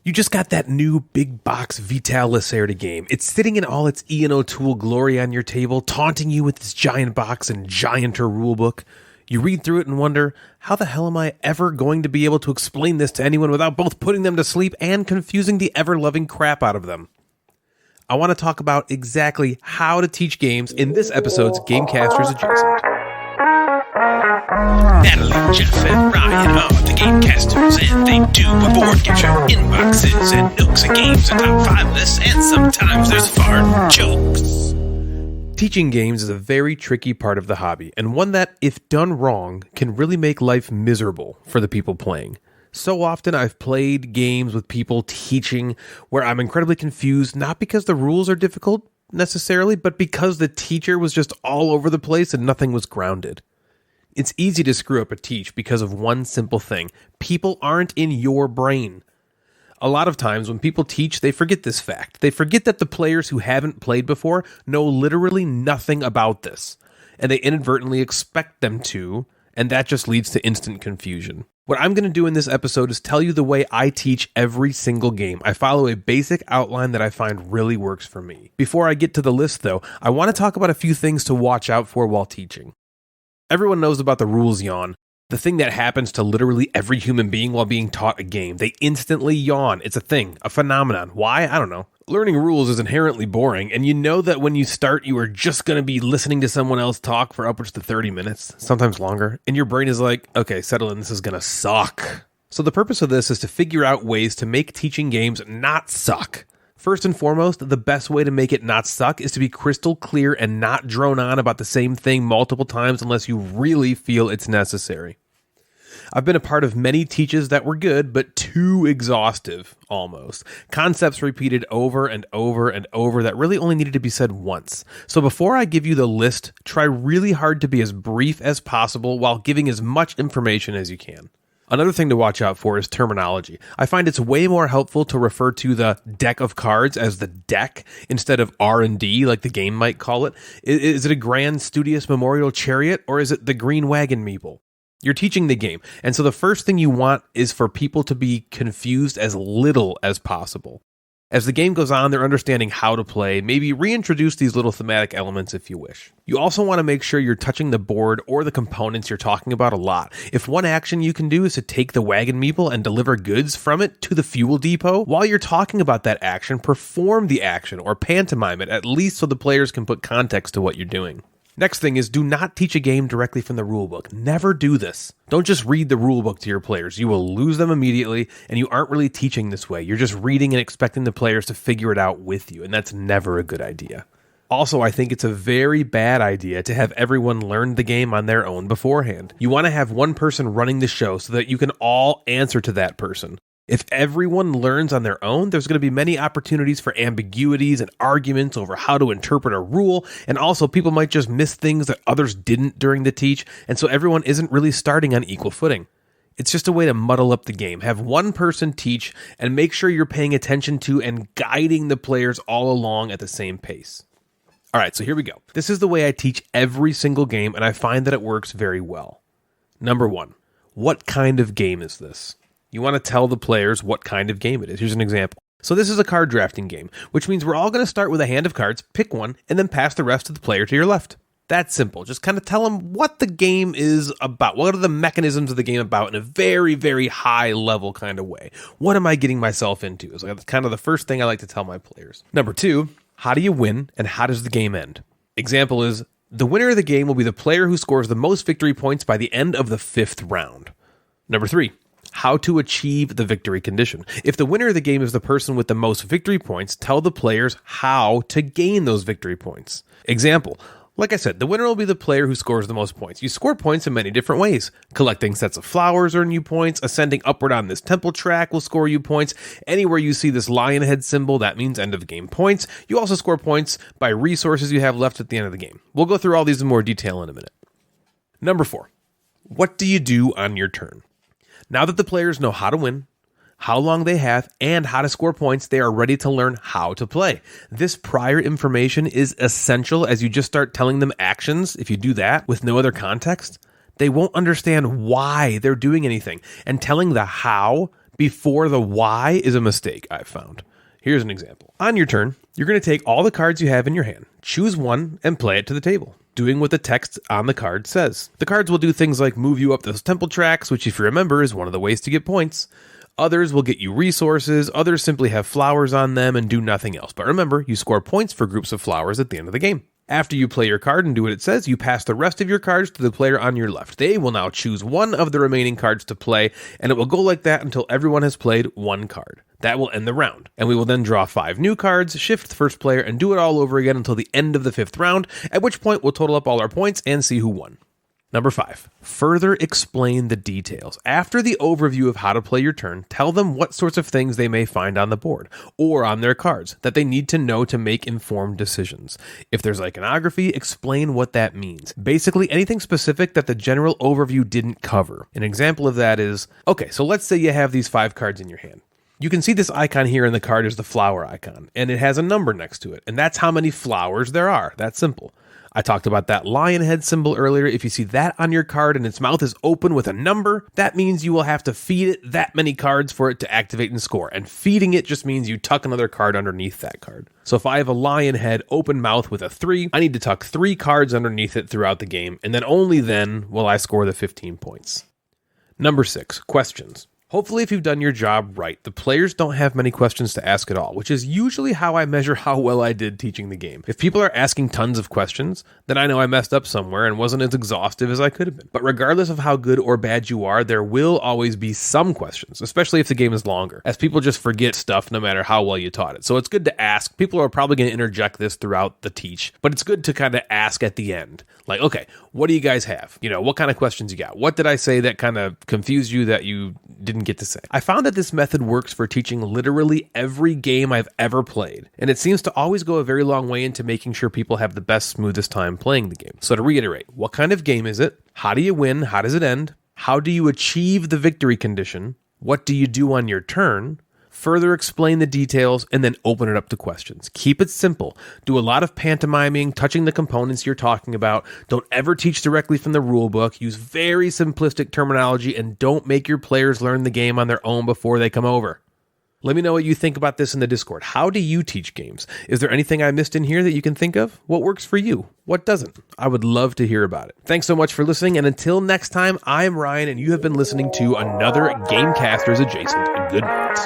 You just got that new big box Vital Lacerda game. It's sitting in all its Ian O'Toole glory on your table, taunting you with this giant box and gianter rulebook. You read through it and wonder, how the hell am I ever going to be able to explain this to anyone without both putting them to sleep and confusing the ever-loving crap out of them? I want to talk about exactly how to teach games in this episode's Gamecasters Adjacent. Natalie, Jeff, and Ryan are the Gamecasters, and they do a board game show, inboxes, and nooks and games, and top 5 lists, and sometimes there's fart jokes. Teaching games is a very tricky part of the hobby, and one that, if done wrong, can really make life miserable for the people playing. So often I've played games with people teaching where I'm incredibly confused, not because the rules are difficult necessarily, but because the teacher was just all over the place and nothing was grounded. It's easy to screw up a teach because of one simple thing. People aren't in your brain. A lot of times when people teach, they forget this fact. They forget that the players who haven't played before know literally nothing about this, and they inadvertently expect them to, and that just leads to instant confusion. What I'm going to do in this episode is tell you the way I teach every single game. I follow a basic outline that I find really works for me. Before I get to the list, though, I want to talk about a few things to watch out for while teaching. Everyone knows about the rules yawn, the thing that happens to literally every human being while being taught a game. They instantly yawn. It's a thing, a phenomenon. Why? I don't know. Learning rules is inherently boring, and you know that when you start, you are just going to be listening to someone else talk for upwards to 30 minutes, sometimes longer, and your brain is like, okay, settle in, this is going to suck. So the purpose of this is to figure out ways to make teaching games not suck. First and foremost, the best way to make it not suck is to be crystal clear and not drone on about the same thing multiple times unless you really feel it's necessary. I've been a part of many teaches that were good, but too exhaustive, almost. Concepts repeated over and over and over that really only needed to be said once. So before I give you the list, try really hard to be as brief as possible while giving as much information as you can. Another thing to watch out for is terminology. I find it's way more helpful to refer to the deck of cards as the deck instead of R&D, like the game might call it. Is it a Grand Studious Memorial Chariot, or is it the Green Wagon Meeple? You're teaching the game, and so the first thing you want is for people to be confused as little as possible. As the game goes on, they're understanding how to play. Maybe reintroduce these little thematic elements if you wish. You also want to make sure you're touching the board or the components you're talking about a lot. If one action you can do is to take the wagon meeple and deliver goods from it to the fuel depot, while you're talking about that action, perform the action or pantomime it, at least so the players can put context to what you're doing. Next thing is, do not teach a game directly from the rulebook. Never do this. Don't just read the rulebook to your players. You will lose them immediately, and you aren't really teaching this way. You're just reading and expecting the players to figure it out with you, and that's never a good idea. Also, I think it's a very bad idea to have everyone learn the game on their own beforehand. You want to have one person running the show so that you can all answer to that person. If everyone learns on their own, there's going to be many opportunities for ambiguities and arguments over how to interpret a rule, and also people might just miss things that others didn't during the teach, and so everyone isn't really starting on equal footing. It's just a way to muddle up the game. Have one person teach, and make sure you're paying attention to and guiding the players all along at the same pace. All right, so here we go. This is the way I teach every single game, and I find that it works very well. Number 1, what kind of game is this? You want to tell the players what kind of game it is. Here's an example. So this is a card drafting game, which means we're all going to start with a hand of cards, pick one, and then pass the rest to the player to your left. That's simple. Just kind of tell them what the game is about. What are the mechanisms of the game about in a very, very high level kind of way? What am I getting myself into? So that's kind of the first thing I like to tell my players. Number 2, how do you win and how does the game end? Example is, the winner of the game will be the player who scores the most victory points by the end of the 5th round. Number 3, how to achieve the victory condition. If the winner of the game is the person with the most victory points, tell the players how to gain those victory points. Example, like I said, the winner will be the player who scores the most points. You score points in many different ways. Collecting sets of flowers earn you points. Ascending upward on this temple track will score you points. Anywhere you see this lion head symbol, that means end of the game points. You also score points by resources you have left at the end of the game. We'll go through all these in more detail in a minute. Number 4, what do you do on your turn? Now that the players know how to win, how long they have, and how to score points, they are ready to learn how to play. This prior information is essential as you just start telling them actions. If you do that with no other context, they won't understand why they're doing anything. And telling the how before the Y is a mistake, I've found. Here's an example. On your turn, you're going to take all the cards you have in your hand, choose one, and play it to the table, doing what the text on the card says. The cards will do things like move you up those temple tracks, which if you remember is one of the ways to get points. Others will get you resources, others simply have flowers on them and do nothing else. But remember, you score points for groups of flowers at the end of the game. After you play your card and do what it says, you pass the rest of your cards to the player on your left. They will now choose one of the remaining cards to play, and it will go like that until everyone has played one card. That will end the round, and we will then draw 5 new cards, shift the first player, and do it all over again until the end of the 5th round, at which point we'll total up all our points and see who won. Number 5, further explain the details. After the overview of how to play your turn, tell them what sorts of things they may find on the board or on their cards that they need to know to make informed decisions. If there's iconography, explain what that means. Basically, anything specific that the general overview didn't cover. An example of that is, okay, so let's say you have these 5 cards in your hand. You can see this icon here in the card is the flower icon, and it has a number next to it, and that's how many flowers there are. That's simple. I talked about that lion head symbol earlier. If you see that on your card and its mouth is open with a number, that means you will have to feed it that many cards for it to activate and score. And feeding it just means you tuck another card underneath that card. So if I have a lion head open mouth with a 3, I need to tuck 3 cards underneath it throughout the game, and then only then will I score the 15 points. Number 6, questions. Hopefully, if you've done your job right, the players don't have many questions to ask at all, which is usually how I measure how well I did teaching the game. If people are asking tons of questions, then I know I messed up somewhere and wasn't as exhaustive as I could have been. But regardless of how good or bad you are, there will always be some questions, especially if the game is longer, as people just forget stuff no matter how well you taught it. So it's good to ask. People are probably going to interject this throughout the teach, but it's good to kind of ask at the end. Like, okay, what do you guys have? You know, what kind of questions you got? What did I say that kind of confused you that you didn't get to say? I found that this method works for teaching literally every game I've ever played, and it seems to always go a very long way into making sure people have the best, smoothest time playing the game. So to reiterate, what kind of game is it? How do you win? How does it end? How do you achieve the victory condition? What do you do on your turn? Further explain the details, and then open it up to questions. Keep it simple. Do a lot of pantomiming, touching the components you're talking about. Don't ever teach directly from the rule book. Use very simplistic terminology, and don't make your players learn the game on their own before they come over. Let me know what you think about this in the Discord. How do you teach games? Is there anything I missed in here that you can think of? What works for you? What doesn't? I would love to hear about it. Thanks so much for listening, and until next time, I'm Ryan, and you have been listening to another Gamecasters Adjacent. Good night.